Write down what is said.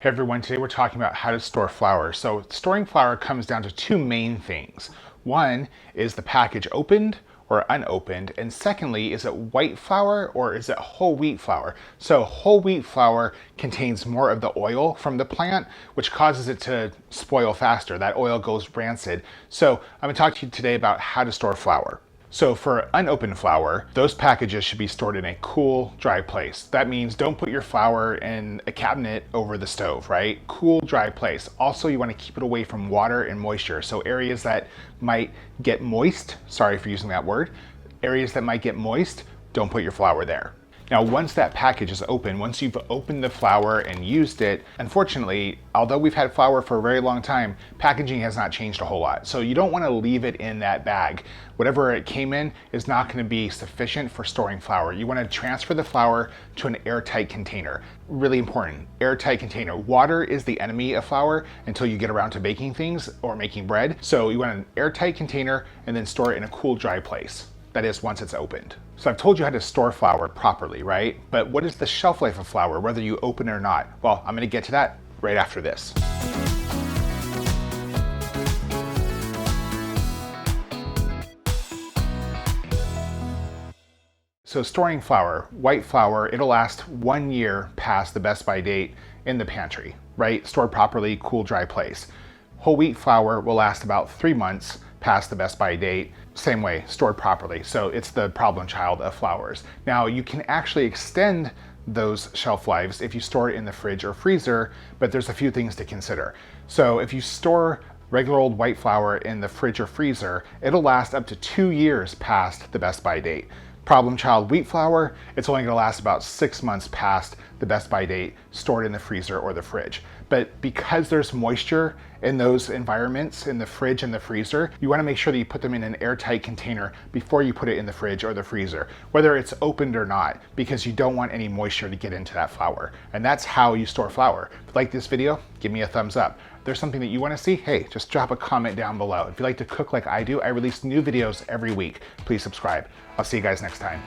Hey everyone, today we're talking about how to store flour. So storing flour comes down to two main things. One is the package opened or unopened, and secondly, is it white flour or is it whole wheat flour? So whole wheat flour contains more of the oil from the plant, which causes it to spoil faster. That oil goes rancid. So I'm gonna talk to you today about how to store flour. So for unopened flour, those packages should be stored in a cool, dry place. That means don't put your flour in a cabinet over the stove, right? Cool, dry place. Also, you want to keep it away from water and moisture. So areas that might get moist, sorry for using that word, areas that might get moist, don't put your flour there. Now, once that package is open, once you've opened the flour and used it, unfortunately, although we've had flour for a very long time, packaging has not changed a whole lot. So you don't want to leave it in that bag. Whatever it came in is not going to be sufficient for storing flour. You want to transfer the flour to an airtight container. Really important, airtight container. Water is the enemy of flour until you get around to baking things or making bread. So you want an airtight container and then store it in a cool, dry place. That is, once it's opened. So I've told you how to store flour properly, right? But what is the shelf life of flour, whether you open it or not? Well, I'm gonna get to that right after this. So storing flour, white flour, it'll last 1 year past the best by date in the pantry, right? Stored properly, cool, dry place. Whole wheat flour will last about 3 months past the best by date. Same way, stored properly. So it's the problem child of flours. Now you can actually extend those shelf lives if you store it in the fridge or freezer, but there's a few things to consider. So if you store regular old white flour in the fridge or freezer, it'll last up to 2 years past the best by date. Problem child wheat flour, it's only gonna last about 6 months past the best by date stored in the freezer or the fridge. But because there's moisture in those environments, in the fridge and the freezer, you wanna make sure that you put them in an airtight container before you put it in the fridge or the freezer, whether it's opened or not, because you don't want any moisture to get into that flour. And that's how you store flour. If you like this video, give me a thumbs up. If there's something that you wanna see, hey, just drop a comment down below. If you like to cook like I do, I release new videos every week. Please subscribe. I'll see you guys next time.